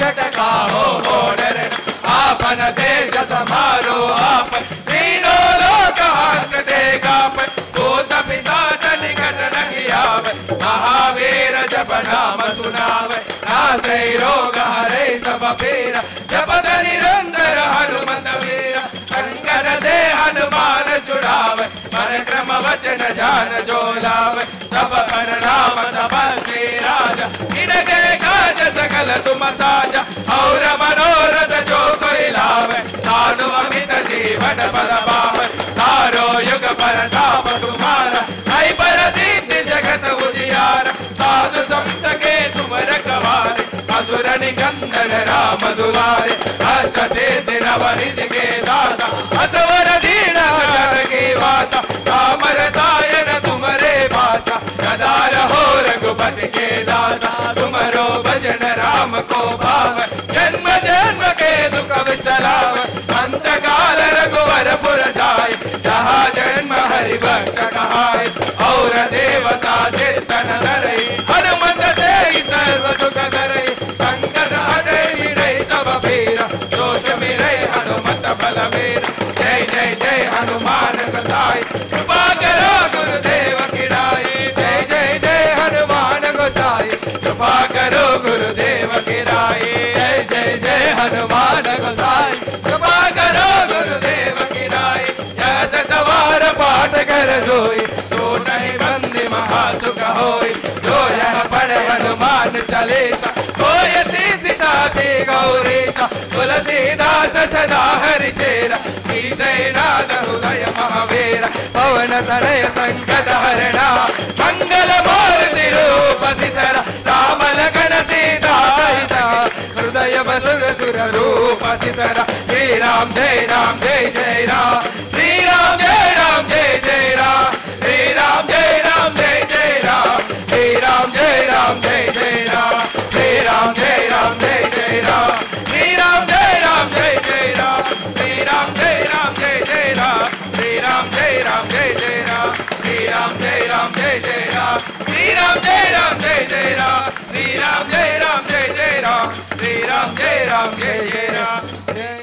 झटका हो डर आपन देश समारो आपन तीनों लोक हाथ देगा भूत पिशाच निकट नहीं आवे महावीर जप नाम सुनावे नासे रोग हरे सब पीरा जपत निरंतर हनुमत वीरा शंकर से हनुमान छुड़ावे मन क्रम वचन जान जो लावे सब कर राम तपस्वी राजा इनके काज सकल तुम साजा और मनोरथ जो कोई लावे साधु अमित जीवन बल पावे तारो युग परताप तुम्हारा आई पर दीप्ति जगत उजियारा साधु संत के तुम रखवारे असुर निकंदन राम दुलारे अष्ट सिद्धि नवनिधि के दाता असवर दीन की वासा राम रसायन तुम्हारे भाषा सदा रहो रघुपति के दाता तुम्हारो भजन राम को भाव जन्म जन्म के दुख विसराव अंत काल रघुवर पुर जाय जहाँ जन्म हरि भक्त कहाय और देवता चेतन धरई हनुमत से सर्व सुख करई संकट हटै निरई सब पीरा दोष मिरई हनुमत बल वीर जय जय जय हनुमान गोसाई कृपा करो गुरुदेव की राई जय जय जय हनुमान गोसाई कृपा करो गुरुदेव की राई जय जय जय हनुमान गोसाई कृपा करो गुरुदेव की राई जय सतवार पाठ कर जोई तो नहीं बंदी महासुख होई जो यह पढ़े हनुमान चालीसा होय सिद्धि साखी गौरीशा तुलसीदास सदा हरि चेरा नाथ हृदय महावीरा पवन तनय संकट हरणा मंगल मूर्ति रूप सितरा राम लखन सीता सहिता हृदय बसुर सुर रूप सितरा श्री राम जय जय राम श्री राम जय जय राम श्री राम जय जय राम श्री राम जय जय राम श्री राम जय जय राम श्री राम जय जय राम श्री राम जय जय राम श्री राम जय जय राम श्री राम जय जय राम श्री राम जय जय राम श्री राम जय जय राम श्री राम जय जय राम